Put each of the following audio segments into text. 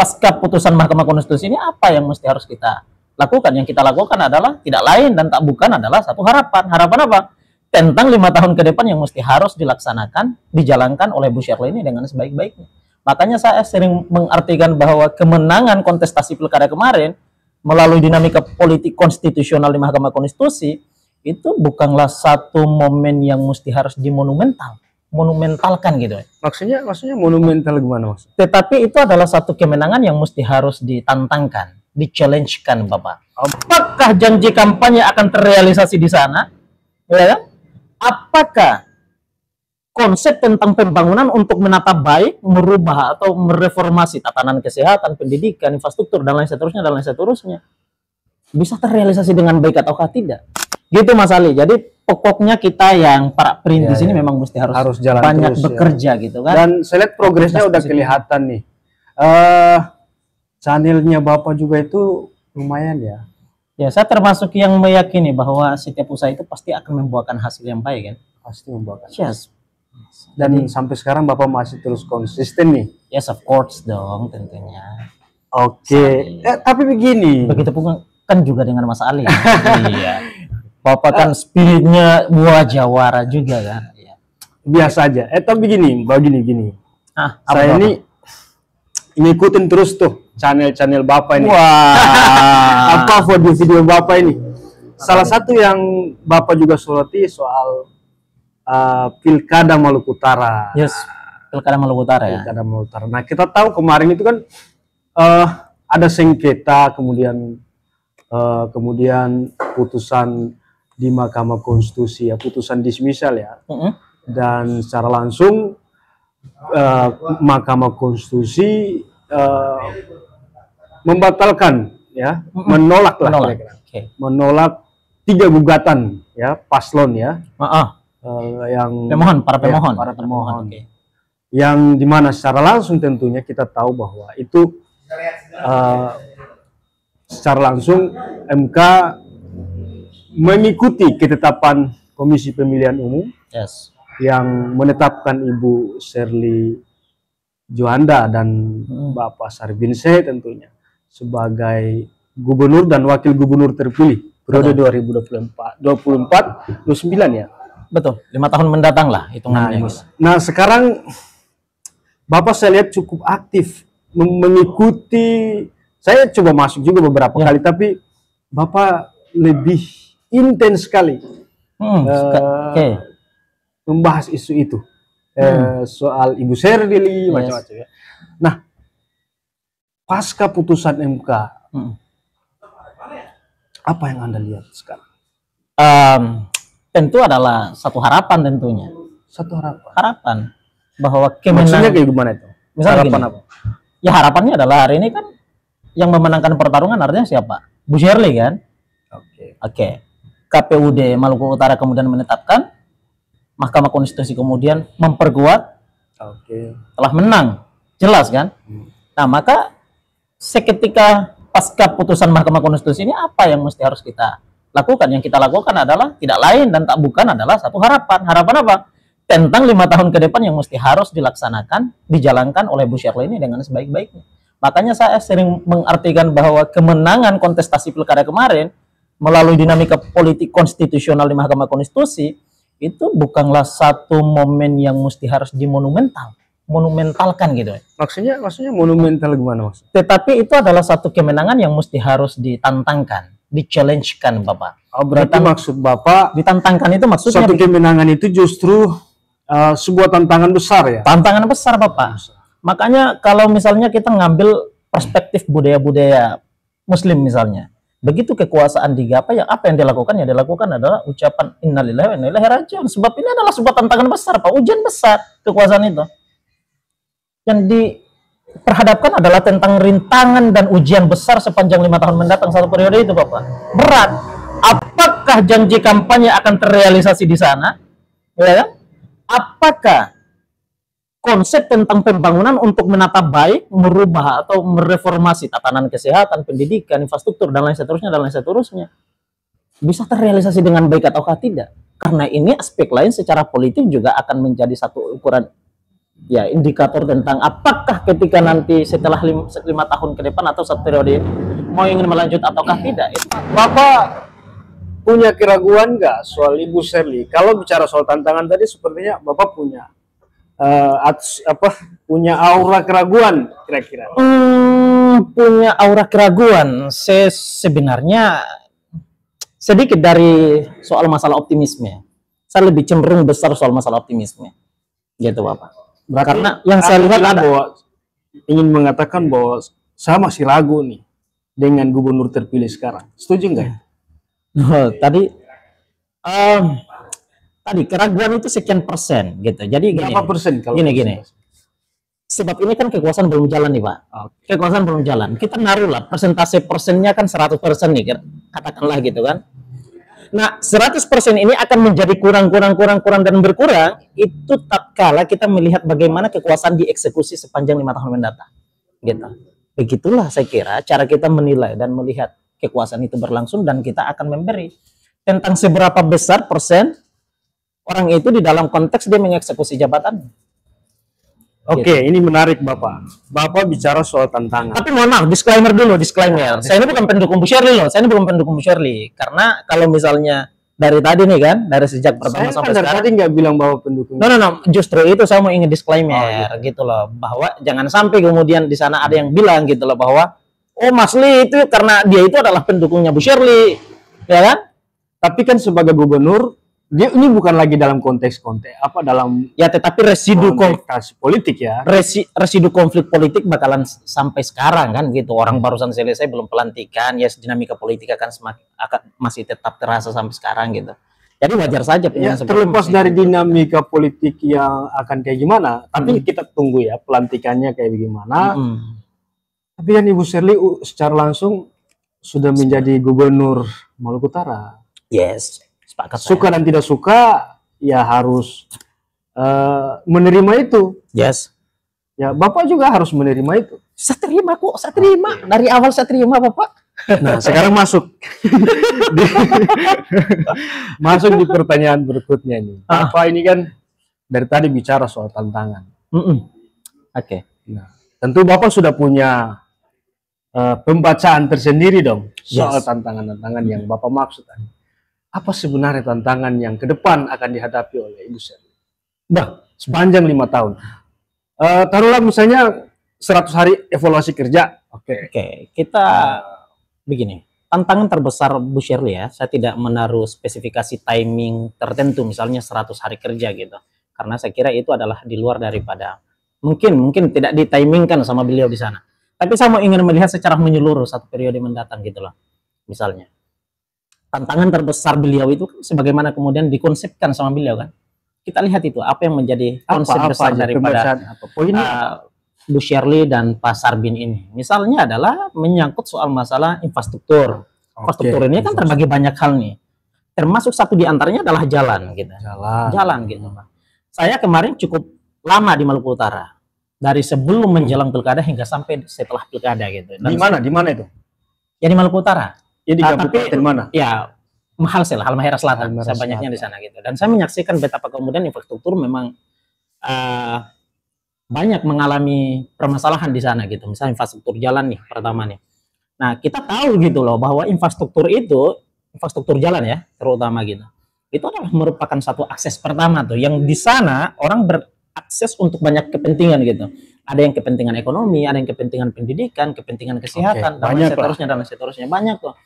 pasca putusan Mahkamah Konstitusi ini apa yang mesti harus kita lakukan? Yang kita lakukan adalah tidak lain dan tak bukan adalah satu harapan. Harapan apa? Tentang 5 tahun ke depan yang mesti harus dilaksanakan, dijalankan oleh Bu Sherly ini dengan sebaik-baiknya. Makanya saya sering mengartikan bahwa kemenangan kontestasi pilkada kemarin melalui dinamika politik konstitusional di Mahkamah Konstitusi itu bukanlah satu momen yang mesti harus monumentalkan gitu. Maksudnya monumental gimana Mas? Tetapi itu adalah satu kemenangan yang mesti harus ditantangkan, di-challenge-kan Bapak. Apakah janji kampanye akan terrealisasi di sana? Ya kan? Apakah konsep tentang pembangunan untuk menata baik, merubah atau mereformasi tatanan kesehatan, pendidikan, infrastruktur, dan lain seterusnya, bisa terrealisasi dengan baik ataukah tidak? Gitu Mas Ali. Jadi pokoknya kita yang para perintis ini memang mesti harus jalan banyak terus, bekerja gitu kan. Dan saya lihat progresnya udah kelihatan nih. Channelnya Bapak juga itu lumayan ya. Ya, saya termasuk yang meyakini bahwa setiap usaha itu pasti akan membuahkan hasil yang baik kan. Pasti membuahkan. Yes. Dan sampai sekarang Bapak masih terus konsisten nih. Yes, of course dong tentunya. Oke. Tapi begini. Begitu pun kan juga dengan Mas Ali. Iya. Bapak kan spiritnya buah jawara juga kan. Ya. Biasa aja. Tapi begini. Saya ini ngikutin terus tuh channel Bapak ini. Wah. Apa video Bapak ini? Salah satu yang Bapak juga soroti soal Pilkada Maluku Utara. Yes, Pilkada Maluku Utara ya. Pilkada Maluku Utara. Nah, kita tahu kemarin itu kan ada sengketa, kemudian putusan di Mahkamah Konstitusi ya, putusan dismisal ya. Dan secara langsung Mahkamah Konstitusi membatalkan ya, menolak 3 gugatan ya paslon ya. Yang para pemohon. Okay. Yang dimana secara langsung tentunya kita tahu bahwa itu secara langsung MK mengikuti ketetapan Komisi Pemilihan Umum yang menetapkan Ibu Sherly Juanda dan Bapak Sarbin Seh tentunya sebagai gubernur dan wakil gubernur terpilih periode 2024-29 ya. Betul, 5 tahun mendatang lah hitungannya. Nah sekarang Bapak saya lihat cukup aktif mengikuti. Saya coba masuk juga beberapa kali, tapi Bapak lebih intens sekali membahas isu itu, soal Ibu Sherly macam-macam ya. Nah, pasca putusan MK, apa yang Anda lihat sekarang? Tentu adalah satu harapan tentunya. Satu harapan bahwa kemenangan. Maksudnya kayak gimana itu? Misalnya harapan gini, apa? Ya harapannya adalah hari ini kan yang memenangkan pertarungan artinya siapa? Bu Sherly kan? Oke. KPUD Maluku Utara kemudian menetapkan, Mahkamah Konstitusi kemudian memperkuat, telah menang, jelas kan? Nah maka seketika pasca putusan Mahkamah Konstitusi ini apa yang mesti harus kita lakukan? Yang kita lakukan adalah tidak lain dan tak bukan adalah satu harapan. Harapan apa? Tentang 5 tahun ke depan yang mesti harus dilaksanakan, dijalankan oleh Bu Sherly ini dengan sebaik-baiknya. Makanya saya sering mengartikan bahwa kemenangan kontestasi pilkada kemarin melalui dinamika politik konstitusional di Mahkamah Konstitusi itu bukanlah satu momen yang mesti harus monumentalkan gitu. Maksudnya monumental gimana Mas? Tetapi itu adalah satu kemenangan yang mesti harus ditantangkan, di-challenge-kan Bapak. Berarti maksud Bapak ditantangkan itu maksudnya satu kemenangan itu justru sebuah tantangan besar ya? Tantangan besar Bapak. Makanya kalau misalnya kita ngambil perspektif budaya-budaya Muslim misalnya, begitu kekuasaan digapai, apa yang dilakukan? Yang dilakukan adalah ucapan innalillahi wa inna ilaihi raji'un. Sebab ini adalah sebuah tantangan besar, Pak. Ujian besar kekuasaan itu. Yang diperhadapkan adalah tentang rintangan dan ujian besar sepanjang 5 tahun mendatang satu periode itu, Bapak. Berat. Apakah janji kampanye akan terrealisasi di sana? Ya, apakah konsep tentang pembangunan untuk menata baik, merubah atau mereformasi tatanan kesehatan, pendidikan, infrastruktur, dan lain seterusnya, bisa terrealisasi dengan baik ataukah tidak? Karena ini aspek lain secara politik juga akan menjadi satu ukuran ya indikator tentang apakah ketika nanti setelah 5 tahun ke depan atau 1 periode mau ingin melanjut ataukah tidak. Bapak punya keraguan nggak soal Ibu Sherly? Kalau bicara soal tantangan tadi sepertinya Bapak punya punya aura keraguan kira-kira. Punya aura keraguan. Sebenarnya sedikit dari soal masalah optimisme. Saya lebih cenderung besar soal masalah optimisme. Gitu Bapak. Karena yang saya lihat bahwa ingin mengatakan bahwa saya masih ragu nih dengan gubernur terpilih sekarang. Setuju nggak? Tadi keraguan itu sekian persen gitu. Jadi berapa persen kalau gini. Sebab ini kan kekuasaan belum jalan nih Pak. Kekuasaan belum jalan. Kita naruh lah persentase persennya kan 100% nih katakanlah gitu kan. Nah 100% ini akan menjadi kurang dan berkurang itu tatkala kita melihat bagaimana kekuasaan dieksekusi sepanjang 5 tahun mendatang. Gitu. Begitulah saya kira cara kita menilai dan melihat kekuasaan itu berlangsung dan kita akan memberi tentang seberapa besar persen orang itu di dalam konteks dia mengeksekusi jabatan. Oke, ini menarik Bapak. Bapak bicara soal tantangan. Tapi mohon maaf, disclaimer dulu, disclaimer. Saya ini bukan pendukung Bu Sherly loh. Saya ini bukan pendukung Bu Sherly. Karena kalau misalnya dari tadi nih kan, dari sejak pertama sampai sekarang. Saya tadi nggak bilang bahwa pendukung. No. Justru itu saya mau ingin disclaimer gitu loh. Bahwa jangan sampai kemudian di sana ada yang bilang gitu loh bahwa Mas Lee itu karena dia itu adalah pendukungnya Bu Sherly. Ya kan? Tapi kan sebagai gubernur dia ini bukan lagi dalam konteks dalam tetapi residu konflik politik ya. Residu konflik politik bakalan sampai sekarang kan gitu. Orang barusan selesai belum pelantikan ya, dinamika politik akan masih tetap terasa sampai sekarang gitu. Jadi wajar saja terlepas dari dinamika politik yang akan kayak gimana, tapi kita tunggu ya pelantikannya kayak gimana. Tapi kan Ibu Sherly secara langsung sudah menjadi gubernur Maluku Utara. Yes. Suka dan tidak suka ya harus menerima itu. Yes. Ya Bapak juga harus menerima itu. Saya terima kok, saya terima. Dari awal saya terima Bapak. Nah sekarang masuk masuk di pertanyaan berikutnya ini. Bapak ini kan dari tadi bicara soal tantangan. Oke. Nah tentu Bapak sudah punya pembacaan tersendiri dong soal tantangan-tantangan yang Bapak maksud tadi. Apa sebenarnya tantangan yang ke depan akan dihadapi oleh Ibu Sherly? Sepanjang 5 tahun. Taruhlah misalnya 100 hari evaluasi kerja. Oke. Kita begini. Tantangan terbesar Bu Sherly ya, saya tidak menaruh spesifikasi timing tertentu, misalnya 100 hari kerja gitu. Karena saya kira itu adalah di luar daripada, mungkin tidak ditimingkan sama beliau di sana. Tapi saya mau ingin melihat secara menyeluruh 1 periode mendatang gitu loh. Misalnya. Tantangan terbesar beliau itu sebagaimana kemudian dikonsepkan sama beliau kan. Kita lihat itu apa yang menjadi konsep besar daripada Bu Sherly dan Pak Sarbin ini. Misalnya adalah menyangkut soal masalah infrastruktur. Infrastruktur ini kan terbagi banyak hal nih. Termasuk satu di antaranya adalah jalan gitu. Jalan gitu Pak. Saya kemarin cukup lama di Maluku Utara. Dari sebelum menjelang pilkada hingga sampai setelah pilkada gitu. Di mana itu? Ya di Maluku Utara. Ya di kabupaten mana? Ya Halmahera Selatan. Saya banyaknya di sana gitu. Dan saya menyaksikan betapa kemudian infrastruktur memang banyak mengalami permasalahan di sana gitu. Misalnya infrastruktur jalan nih pertama nih. Nah kita tahu gitu loh bahwa infrastruktur jalan ya terutama gitu. Itu adalah merupakan satu akses pertama tuh yang di sana orang berakses untuk banyak kepentingan gitu. Ada yang kepentingan ekonomi, ada yang kepentingan pendidikan, kepentingan kesehatan, dan seterusnya banyak tuh.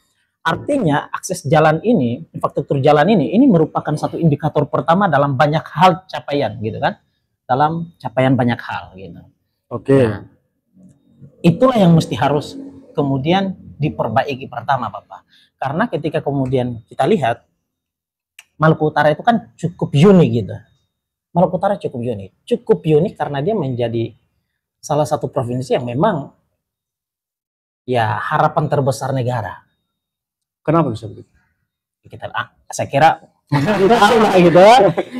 Artinya akses jalan ini, infrastruktur jalan ini merupakan satu indikator pertama dalam banyak hal capaian gitu kan, dalam capaian banyak hal gitu. Nah, itulah yang mesti harus kemudian diperbaiki pertama Bapak. Karena ketika kemudian kita lihat Maluku Utara itu kan cukup unik gitu. Maluku Utara cukup unik karena dia menjadi salah satu provinsi yang memang ya harapan terbesar negara. Kenapa bisa begitu? Saya kira gitu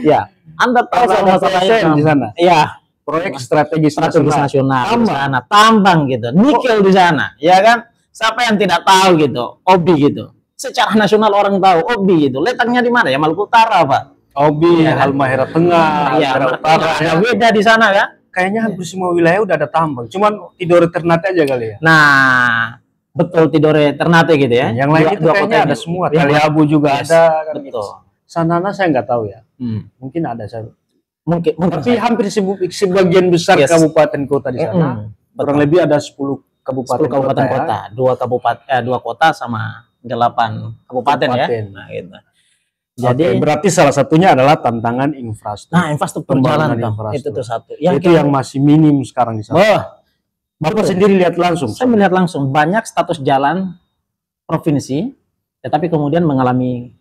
ya. Anda tahu masalahnya di sana. Iya, proyek strategis nasional di sana, tambang gitu, nikel di sana, ya kan? Siapa yang tidak tahu gitu, Obi gitu. Secara nasional orang tahu Obi gitu. Letaknya di mana? Ya Maluku Utara, Pak. Obi, ya, Halmahera Tengah, ya, Halmahera Utara. Ada beda di sana kan? kayaknya hampir semua wilayah udah ada tambang, cuman Tidore Ternate aja kali ya. Nah, betul, Tidore Ternate gitu ya. Yang lain itu kayaknya ada semua. Taliabu juga ada. Kan betul. Sanana saya nggak tahu ya. Mungkin ada saya. Mungkin tapi hampir sebagian besar kabupaten kota di sana. Kurang lebih ada 10 kabupaten kota. 2 kota sama 8 kabupaten ya. Nah, gitu. Jadi berarti salah satunya adalah tantangan infrastruktur. Nah, infrastruktur jalan itu tuh satu. Itu yang masih minim sekarang di sana. Bapak sendiri lihat langsung. Saya melihat langsung banyak status jalan provinsi, tetapi kemudian mengalami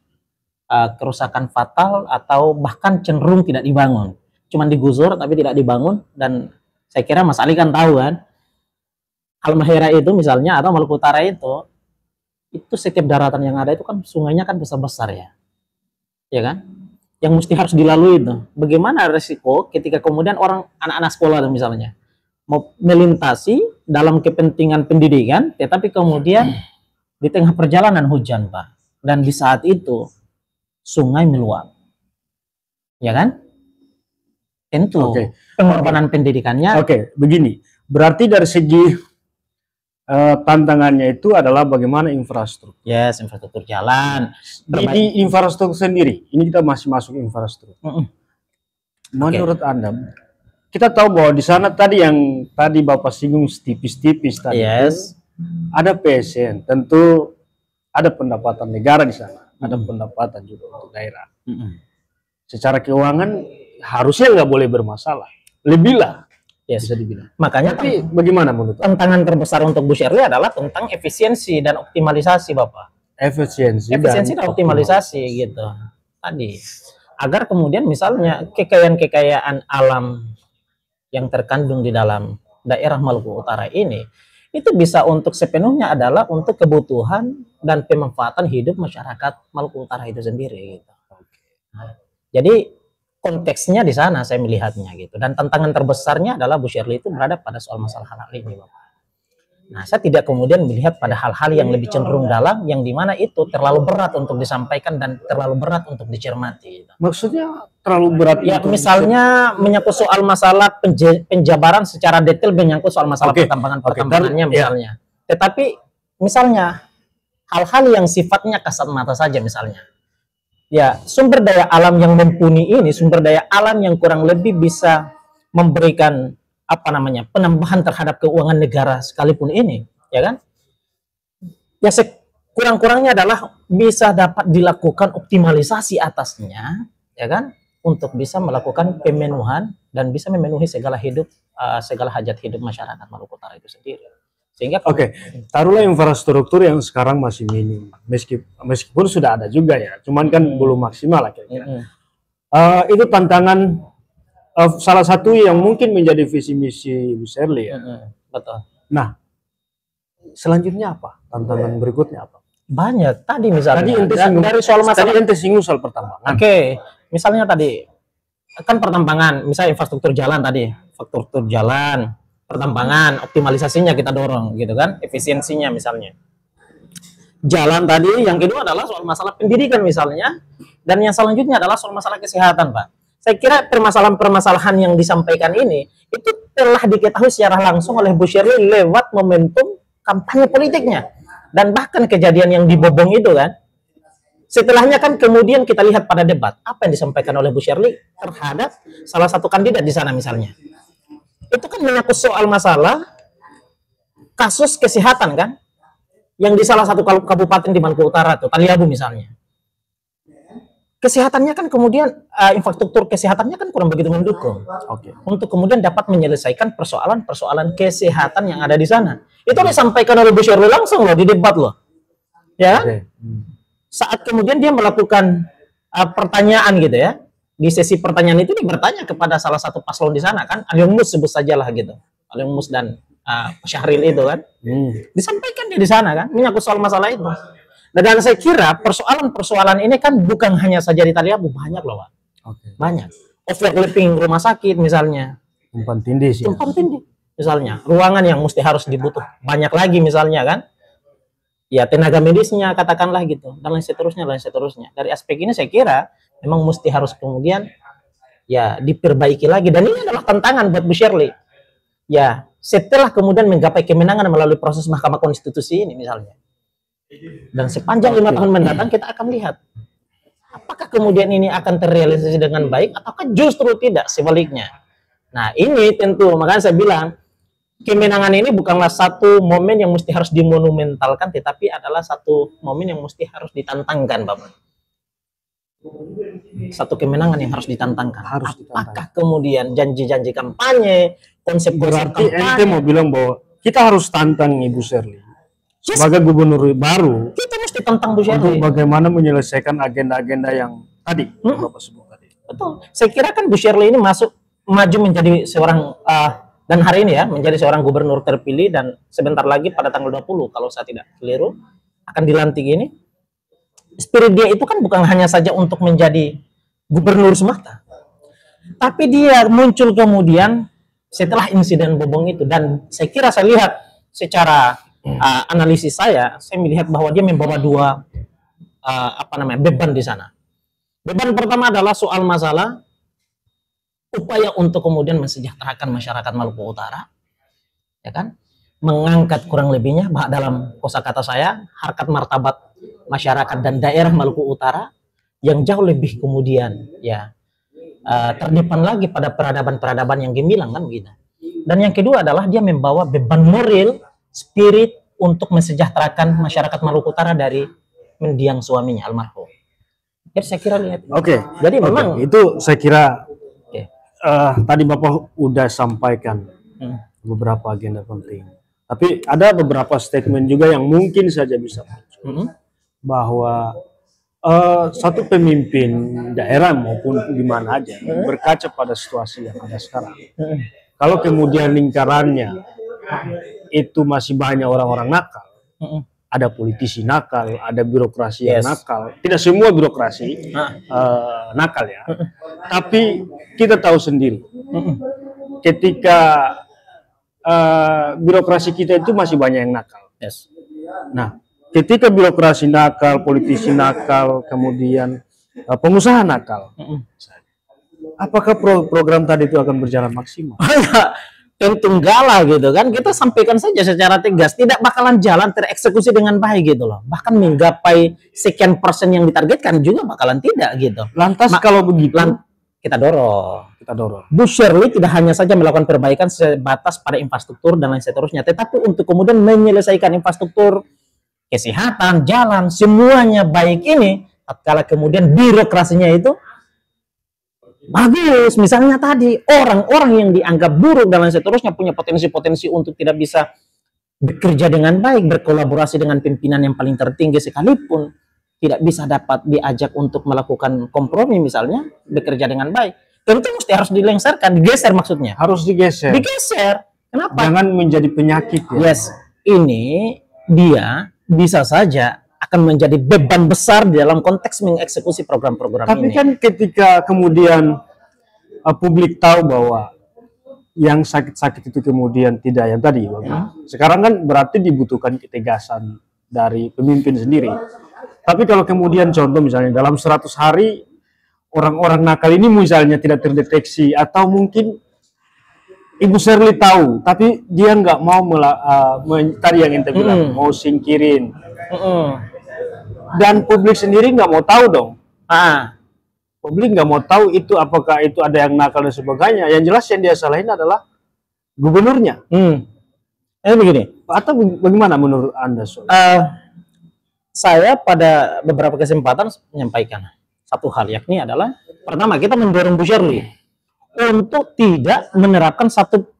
kerusakan fatal atau bahkan cenderung tidak dibangun. Cuman digusur tapi tidak dibangun. Dan saya kira Mas Ali kan tahu kan, Halmahera itu misalnya atau Maluku Utara itu setiap daratan yang ada itu kan sungainya kan besar-besar ya kan, yang mesti harus dilalui itu. Bagaimana resiko ketika kemudian anak-anak sekolah misalnya mau melintasi dalam kepentingan pendidikan, tetapi kemudian di tengah perjalanan hujan, Pak, dan di saat itu sungai meluap, ya kan? Tentu pengorbanan pendidikannya. Begini, berarti dari segi tantangannya itu adalah bagaimana infrastruktur. Yes, infrastruktur jalan. Di infrastruktur sendiri, ini kita masih masuk infrastruktur. Menurut Anda, kita tahu bahwa di sana tadi yang Bapak singgung tipis-tipis tadi, ada PSN, tentu ada pendapatan negara di sana, ada pendapatan juga untuk daerah. Secara keuangan harusnya nggak boleh bermasalah, lebihlah. Bisa dibilang. Makanya tapi bagaimana menurut tantangan terbesar untuk Bu Shirley adalah tentang efisiensi dan optimalisasi, Bapak. Efisiensi dan optimalisasi gitu. Tadi agar kemudian misalnya kekayaan alam yang terkandung di dalam daerah Maluku Utara ini itu bisa untuk sepenuhnya adalah untuk kebutuhan dan pemanfaatan hidup masyarakat Maluku Utara itu sendiri gitu. Nah, jadi konteksnya di sana saya melihatnya gitu, dan tantangan terbesarnya adalah Bu Shirley itu berada pada soal masalah hal ini, Bapak. Nah, saya tidak kemudian melihat pada hal-hal yang lebih cenderung dalam, yang dimana itu terlalu berat untuk disampaikan dan terlalu berat untuk dicermati. Gitu. Maksudnya terlalu berat? Ya, misalnya menyangkut soal masalah penjabaran secara detail, menyangkut soal masalah pertambangannya misalnya. Tetapi misalnya hal-hal yang sifatnya kasat mata saja misalnya. Ya, sumber daya alam yang mumpuni ini, sumber daya alam yang kurang lebih bisa memberikan penambahan terhadap keuangan negara sekalipun ini, ya kan? Ya, kurang-kurangnya adalah bisa dapat dilakukan optimalisasi atasnya, ya kan? Untuk bisa melakukan pemenuhan dan bisa memenuhi segala hajat hidup masyarakat Maluku Utara itu sendiri. Sehingga taruhlah infrastruktur yang sekarang masih minim, meskipun sudah ada juga ya, cuman kan belum maksimal lah kira-kira. Itu tantangan salah satu yang mungkin menjadi visi misi Bu Shirley ya. Betul. Nah, selanjutnya apa? Tantangan berikutnya apa? Banyak. Tadi misalnya dari soal masalah ente singgung soal pertambangan. Misalnya tadi kan pertambangan, misalnya infrastruktur jalan tadi, pertambangan, optimalisasinya kita dorong gitu kan, efisiensinya misalnya. Jalan tadi, yang kedua adalah soal masalah pendidikan misalnya, dan yang selanjutnya adalah soal masalah kesehatan, Pak. Saya kira permasalahan-permasalahan yang disampaikan ini itu telah diketahui secara langsung oleh Bu Shirley lewat momentum kampanye politiknya, dan bahkan kejadian yang dibobong itu kan. Setelahnya kan kemudian kita lihat pada debat apa yang disampaikan oleh Bu Shirley terhadap salah satu kandidat di sana misalnya. Itu kan menyangkut soal masalah kasus kesehatan kan, yang di salah satu kabupaten di Maluku Utara tuh, Taliabu misalnya. Kesehatannya kan kemudian infrastruktur kesehatannya kan kurang begitu mendukung. Untuk kemudian dapat menyelesaikan persoalan kesehatan yang ada di sana. Itu disampaikan oleh Bu Shirley langsung loh di debat loh. Ya. Saat kemudian dia melakukan pertanyaan gitu ya. Di sesi pertanyaan itu dia bertanya kepada salah satu paslon di sana kan, Aliung Mus sebut sajalah gitu, Aliung Mus dan Syahril itu kan, disampaikan dia di sana kan, menyangkut soal masalah itu. Dan saya kira persoalan-persoalan ini kan bukan hanya saja di Taliabu, banyak loh Pak, banyak. Overlapping rumah sakit misalnya, tumpang tindih misalnya, ruangan yang mesti harus dibutuh banyak lagi misalnya kan, ya tenaga medisnya katakanlah gitu, dan lain seterusnya. Dari aspek ini saya kira memang mesti harus kemudian ya diperbaiki lagi. Dan ini adalah tantangan buat Bu Shirley. Ya, setelah kemudian menggapai kemenangan melalui proses Mahkamah Konstitusi ini misalnya. Dan sepanjang 5 tahun mendatang kita akan lihat apakah kemudian ini akan terrealisasi dengan baik ataukah justru tidak, sebaliknya. Nah, ini tentu makanya saya bilang kemenangan ini bukanlah satu momen yang mesti harus dimonumentalkan, tetapi adalah satu momen yang mesti harus ditantangkan, Bapak. Satu kemenangan yang harus ditantangkan. Apakah kemudian janji-janji kampanye, konsep-konsep kampanye. Berarti ente mau bilang bahwa kita harus tantang Ibu Shirley sebagai gubernur baru. Kita mesti tantang Bu Shirley. Untuk bagaimana menyelesaikan agenda-agenda yang tadi Bapak sebut tadi. Betul. Saya kira kan Bu Shirley ini maju menjadi seorang dan hari ini ya menjadi seorang gubernur terpilih, dan sebentar lagi pada tanggal 20 kalau saya tidak keliru akan dilantik ini. Spirit dia itu kan bukan hanya saja untuk menjadi gubernur semata, tapi dia muncul kemudian setelah insiden Bobong itu, dan saya kira saya lihat secara analisis saya melihat bahwa dia membawa dua beban di sana. Beban pertama adalah soal masalah upaya untuk kemudian mensejahterakan masyarakat Maluku Utara, ya kan, mengangkat kurang lebihnya dalam kosakata saya harkat martabat masyarakat dan daerah Maluku Utara yang jauh lebih kemudian ya terdepan lagi pada peradaban-peradaban yang gemilang kan begitu. Dan yang kedua adalah dia membawa beban moral, spirit untuk mensejahterakan masyarakat Maluku Utara dari mendiang suaminya almarhum. Jadi saya kira lihat. Jadi memang itu saya kira tadi Bapak udah sampaikan beberapa agenda penting. Tapi ada beberapa statement juga yang mungkin saja bisa muncul. Bahwa satu pemimpin daerah maupun di mana aja berkaca pada situasi yang ada sekarang. Kalau kemudian lingkarannya itu masih banyak orang-orang nakal, ada politisi nakal, ada birokrasi yang nakal. Tidak semua birokrasi nakal ya. Tapi kita tahu sendiri, ketika birokrasi kita itu masih banyak yang nakal. Nah, ketika birokrasi nakal, politisi nakal, kemudian pengusaha nakal, apakah program tadi itu akan berjalan maksimal? Tentu enggak lah gitu kan, kita sampaikan saja secara tegas tidak bakalan jalan tereksekusi dengan baik gitu loh, bahkan menggapai sekian persen yang ditargetkan juga bakalan tidak gitu. Lantas kalau begitu kita dorong Bu Shirley tidak hanya saja melakukan perbaikan sebatas pada infrastruktur dan lain seterusnya, tetapi untuk kemudian menyelesaikan infrastruktur, kesehatan, jalan, semuanya baik ini, tatkala kemudian birokrasinya itu bagus, misalnya tadi orang-orang yang dianggap buruk dan lain seterusnya punya potensi-potensi untuk tidak bisa bekerja dengan baik, berkolaborasi dengan pimpinan yang paling tertinggi sekalipun tidak bisa dapat diajak untuk melakukan kompromi misalnya, bekerja dengan baik, tentu mesti harus dilengsarkan, digeser maksudnya. Harus digeser. Kenapa? Jangan menjadi penyakit ya. Yes, ini dia bisa saja akan menjadi beban besar di dalam konteks mengeksekusi program-program ini. Tapi kan ketika kemudian publik tahu bahwa yang sakit-sakit itu kemudian tidak yang tadi, sekarang kan berarti dibutuhkan ketegasan dari pemimpin sendiri. Tapi kalau kemudian contoh misalnya dalam 100 hari orang-orang nakal ini misalnya tidak terdeteksi, atau mungkin Ibu Shirley tahu, tapi dia nggak mau tadi yang ente bilang, mau singkirin. Dan publik sendiri nggak mau tahu dong. Publik nggak mau tahu itu apakah itu ada yang nakal dan sebagainya. Yang jelas yang dia salahin adalah gubernurnya. Begini. Atau bagaimana menurut Anda? Saya pada beberapa kesempatan menyampaikan satu hal, yakni adalah pertama kita mendorong Bu Shirley untuk tidak menerapkan satu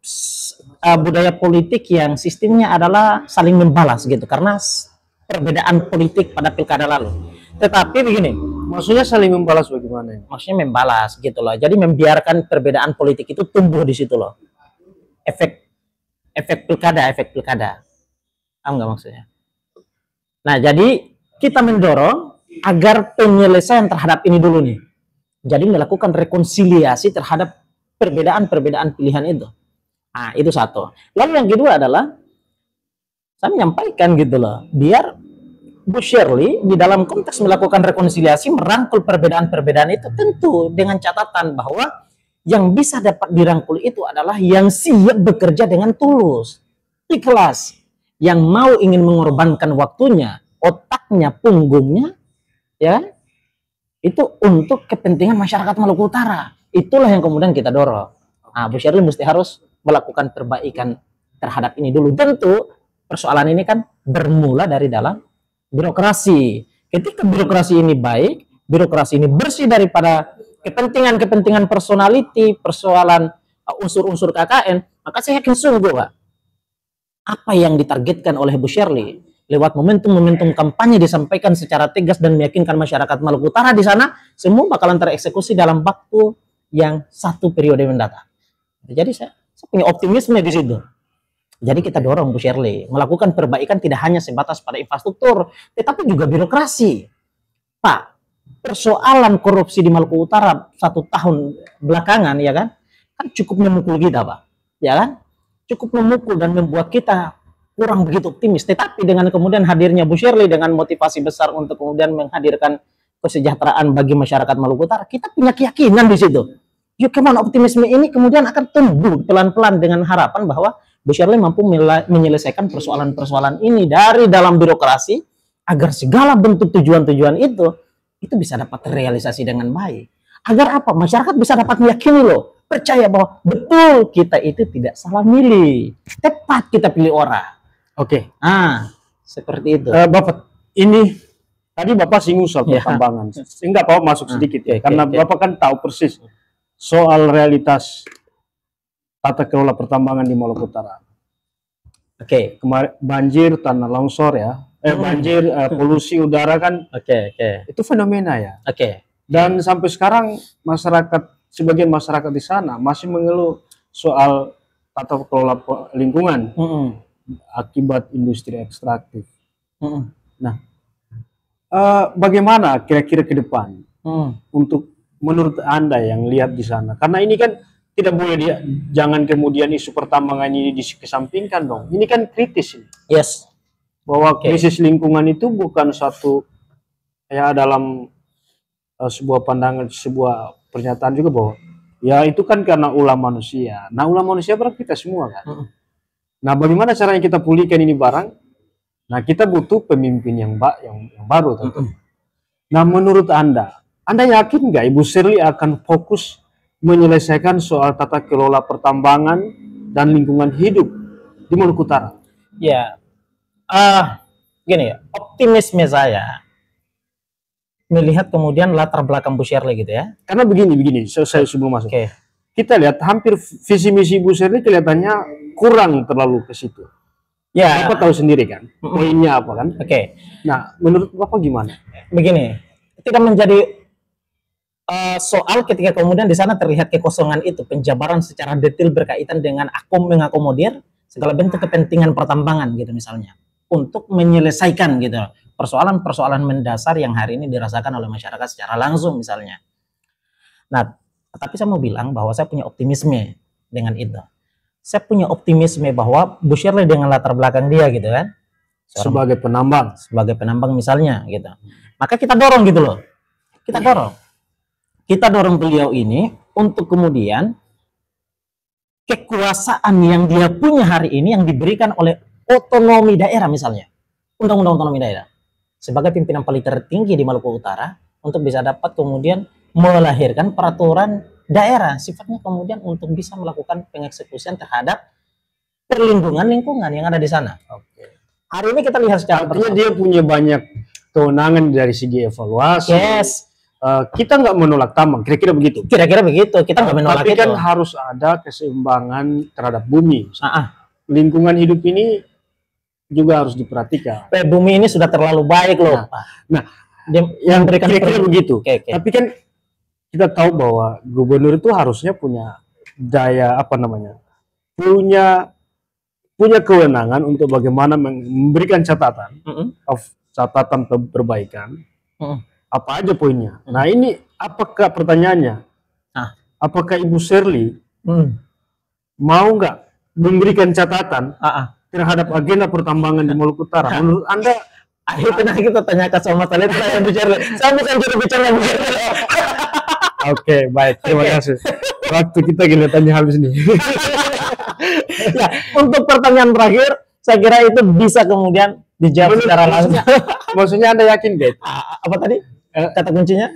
budaya politik yang sistemnya adalah saling membalas gitu, karena perbedaan politik pada pilkada lalu. Tetapi begini, maksudnya saling membalas bagaimana? Maksudnya membalas gitu loh. Jadi membiarkan perbedaan politik itu tumbuh di situ loh. Efek pilkada. Paham nggak maksudnya? Nah, jadi kita mendorong agar penyelesaian terhadap ini dulu nih. Jadi melakukan rekonsiliasi terhadap perbedaan-perbedaan pilihan itu. Nah, itu satu. Lalu yang kedua adalah saya menyampaikan gitu loh, biar Bu Shirley di dalam konteks melakukan rekonsiliasi merangkul perbedaan-perbedaan itu, tentu dengan catatan bahwa Yang bisa dapat dirangkul itu adalah yang siap bekerja dengan tulus, ikhlas, yang mau ingin mengorbankan waktunya, otaknya, punggungnya, ya, itu untuk kepentingan masyarakat Maluku Utara. Itulah yang kemudian kita dorong. Nah, Bu Sherly mesti harus melakukan perbaikan terhadap ini dulu. Tentu persoalan ini kan bermula dari dalam birokrasi. Ketika birokrasi ini baik, birokrasi ini bersih daripada kepentingan-kepentingan personality, persoalan unsur-unsur KKN, maka saya yakin sungguh, Pak, apa yang ditargetkan oleh Bu Sherly lewat momentum-momentum kampanye disampaikan secara tegas dan meyakinkan masyarakat Maluku Utara di sana, semua bakalan tereksekusi dalam waktu yang 1 periode mendatang. Jadi saya punya optimisme di situ. Jadi kita dorong Bu Sherly melakukan perbaikan tidak hanya sebatas pada infrastruktur, tetapi juga birokrasi. Pak, persoalan korupsi di Maluku Utara 1 tahun belakangan, ya kan cukup memukul kita, Pak, ya kan? Cukup memukul dan membuat kita kurang begitu optimis. Tetapi dengan kemudian hadirnya Bu Sherly dengan motivasi besar untuk kemudian menghadirkan kesejahteraan bagi masyarakat Maluku Utara, kita punya keyakinan di situ. Yuk, kemana optimisme ini kemudian akan tumbuh pelan-pelan dengan harapan bahwa Bu Sherly mampu menyelesaikan persoalan-persoalan ini dari dalam birokrasi agar segala bentuk tujuan-tujuan itu bisa dapat terrealisasi dengan baik. Agar apa? Masyarakat bisa dapat meyakini loh, percaya bahwa betul kita itu tidak salah milih, tepat kita pilih orang. Oke. Seperti itu. Bapak, ini tadi Bapak singgung soal pertambangan. Enggak apa masuk sedikit ya, karena Bapak kan tahu persis soal realitas tata kelola pertambangan di Maluku Utara. Kemarin banjir, tanah longsor ya, banjir, polusi udara kan, itu fenomena ya. Dan sampai sekarang masyarakat, sebagian masyarakat di sana masih mengeluh soal tata kelola lingkungan akibat industri ekstraktif. Nah, bagaimana kira-kira ke depan untuk menurut Anda yang lihat di sana? Karena ini kan tidak boleh jangan kemudian isu pertambangan ini dikesampingkan dong. Ini kan kritis ini. Yes. Bahwa krisis lingkungan itu bukan satu ya dalam sebuah pandangan, sebuah pernyataan juga bahwa ya itu kan karena ulah manusia. Nah, ulah manusia berarti kita semua kan. Nah, bagaimana caranya kita pulihkan ini barang? Nah, kita butuh pemimpin yang baru tentu. Nah, menurut Anda yakin nggak Ibu Sherly akan fokus menyelesaikan soal tata kelola pertambangan dan lingkungan hidup di Maluku Utara? Ya, gini ya, optimisme saya melihat kemudian latar belakang Bu Sherly gitu ya. Karena begini, saya sebelum masuk. Kita lihat hampir visi misi Bu Sherly kelihatannya kurang terlalu ke situ. Ya, Bapak tahu sendiri kan, poinnya apa kan? Nah, menurut Bapak gimana? Begini, tidak menjadi soal ketika kemudian di sana terlihat kekosongan itu, penjabaran secara detail berkaitan dengan mengakomodir segala bentuk kepentingan pertambangan gitu misalnya, untuk menyelesaikan gitu persoalan-persoalan mendasar yang hari ini dirasakan oleh masyarakat secara langsung misalnya. Nah, tapi saya mau bilang bahwa saya punya optimisme dengan itu. Saya punya optimisme bahwa Bu Sherly dengan latar belakang dia gitu kan, sebagai penambang misalnya gitu, maka kita dorong gitu loh, kita dorong beliau ini untuk kemudian kekuasaan yang dia punya hari ini yang diberikan oleh otonomi daerah misalnya, undang-undang otonomi daerah, sebagai pimpinan paling tertinggi di Maluku Utara untuk bisa dapat kemudian melahirkan peraturan daerah sifatnya kemudian untuk bisa melakukan pengeksekusian terhadap perlindungan lingkungan yang ada di sana. Hari ini kita lihat secara artinya dia punya banyak kewenangan dari segi evaluasi. Kita nggak menolak tambang, kira-kira begitu. Kita nggak menolak tapi kan harus ada keseimbangan terhadap bumi. Lingkungan hidup ini juga harus diperhatikan. Bumi ini sudah terlalu baik loh. Nah, yang kira-kira begitu. Tapi kan kita tahu bahwa gubernur itu harusnya punya daya punya kewenangan untuk bagaimana memberikan catatan, catatan perbaikan. Apa aja poinnya. Nah, ini apakah pertanyaannya? Apakah Ibu Sherly mau nggak memberikan catatan terhadap agenda pertambangan di Maluku Utara? Menurut Anda? Ayo kita tanyakan sama Saleh Bu Sherly. Saya bukan juru bicara Bu Sherly. Oke, baik. Terima kasih. Waktu kita kelihatannya habis nih. Ya, untuk pertanyaan terakhir, saya kira itu bisa kemudian dijawab secara langsung. Maksudnya Anda yakin, guys? Apa tadi? Kata kuncinya?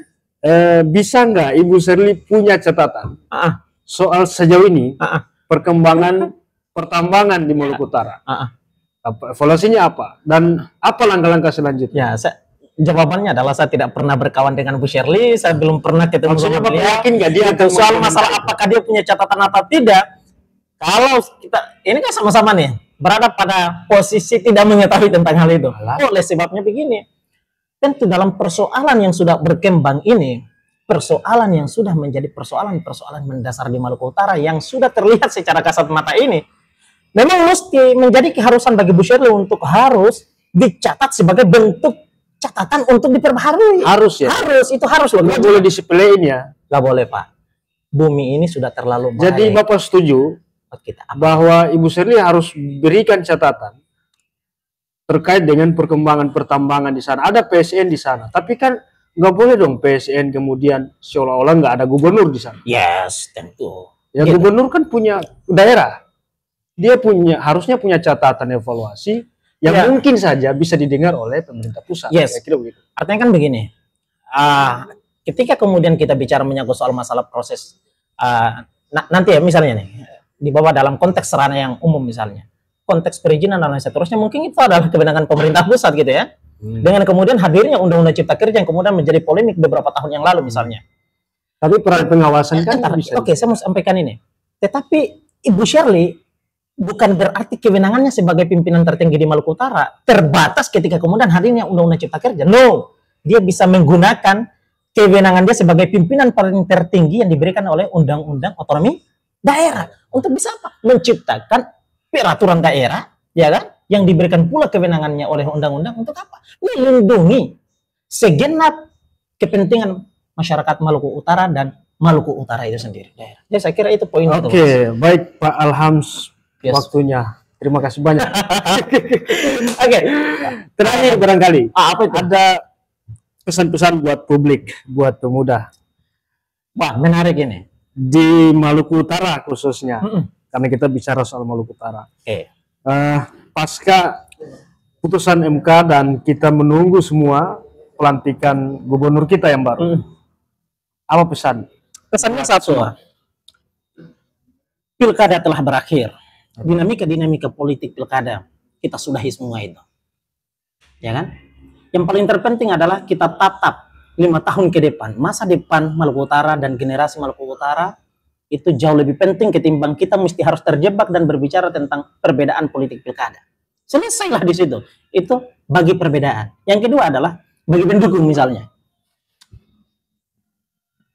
Bisa nggak Ibu Shirley punya catatan soal sejauh ini perkembangan pertambangan di Maluku Utara? Evaluasinya apa? Dan apa langkah-langkah selanjutnya? Ya, jawabannya adalah saya tidak pernah berkawan dengan Bu Shirley, saya belum pernah ketemu sama beliau. Yakin nggak dia akan soal masalah apakah dia punya catatan atau tidak? Kalau kita ini kan sama-sama nih berada pada posisi tidak mengetahui tentang hal itu. Oleh sebabnya begini, tentu dalam persoalan yang sudah berkembang ini, persoalan yang sudah menjadi persoalan mendasar di Maluku Utara yang sudah terlihat secara kasat mata ini, memang mesti menjadi keharusan bagi Bu Shirley untuk harus dicatat sebagai bentuk catatan untuk diperbaharui. Harus ya? Harus, itu harus loh. Nggak boleh disepelein ya? Nggak boleh, Pak. Bumi ini sudah terlalu baik. Jadi Bapak setuju bahwa Ibu Shirley harus berikan catatan terkait dengan perkembangan pertambangan di sana. Ada PSN di sana, tapi kan nggak boleh dong PSN kemudian seolah-olah nggak ada gubernur di sana. Yes, tentu. Ya gitu. Gubernur kan punya daerah, dia harusnya punya catatan evaluasi yang mungkin saja bisa didengar oleh pemerintah pusat. Yes. Kira begitu. Artinya kan begini, ketika kemudian kita bicara menyangkut soal masalah proses, nanti ya misalnya nih, dibawa dalam konteks sarana yang umum misalnya, konteks perizinan dan lain seterusnya, mungkin itu adalah kewenangan pemerintah pusat gitu ya. Dengan kemudian hadirnya Undang-Undang Cipta Kerja yang kemudian menjadi polemik beberapa tahun yang lalu misalnya. Tapi peran pengawasan kan bisa. Oke, saya mau sampaikan ini. Tetapi Ibu Shirley bukan berarti kewenangannya sebagai pimpinan tertinggi di Maluku Utara terbatas ketika kemudian hadirnya Undang-Undang Cipta Kerja. No, dia bisa menggunakan kewenangan dia sebagai pimpinan paling tertinggi yang diberikan oleh Undang-Undang Otonomi Daerah untuk bisa apa? Menciptakan peraturan daerah, ya kan? Yang diberikan pula kewenangannya oleh undang-undang untuk apa? Melindungi segenap kepentingan masyarakat Maluku Utara dan Maluku Utara itu sendiri. Jadi saya kira itu poin. Oke, baik Pak Alhams. Yes. Waktunya. Terima kasih banyak. Oke. Terakhir barangkali. Apa itu? Ada pesan-pesan buat publik, buat pemuda. Wah, menarik ini. Di Maluku Utara khususnya. Karena kita bicara soal Maluku Utara. Pasca putusan MK dan kita menunggu semua pelantikan gubernur kita yang baru. Apa pesan? Pesannya satu. Pilkada telah berakhir. Dinamika politik pilkada kita sudahi semua itu, ya kan? Yang paling terpenting adalah kita tatap 5 tahun ke depan, masa depan Maluku Utara dan generasi Maluku Utara itu jauh lebih penting ketimbang kita mesti harus terjebak dan berbicara tentang perbedaan politik pilkada. Selesailah di situ. Itu bagi perbedaan. Yang kedua adalah bagi pendukung misalnya.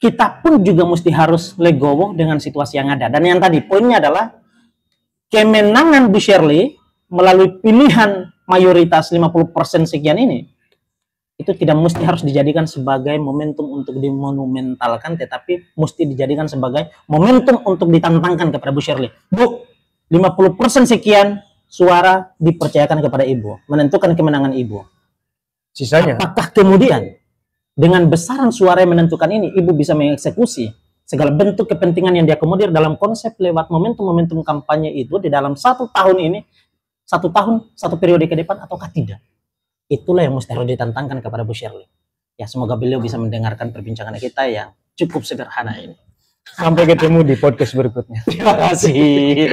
Kita pun juga mesti harus legowo dengan situasi yang ada. Dan yang tadi poinnya adalah kemenangan Bu Shirley melalui pilihan mayoritas 50% sekian ini, itu tidak mesti harus dijadikan sebagai momentum untuk dimonumentalkan, tetapi mesti dijadikan sebagai momentum untuk ditantangkan kepada Bu Shirley. Bu, 50% sekian suara dipercayakan kepada Ibu, menentukan kemenangan Ibu. Sisanya? Apakah kemudian dengan besaran suara yang menentukan ini, Ibu bisa mengeksekusi segala bentuk kepentingan yang diakomodir dalam konsep lewat momentum-momentum kampanye itu di dalam 1 tahun ini, 1 tahun, 1 periode ke depan, ataukah tidak? Itulah yang mesti harus ditantangkan kepada Bu Shirley. Ya, semoga beliau bisa mendengarkan perbincangan kita yang cukup sederhana ini. Sampai ketemu di podcast berikutnya. Terima kasih.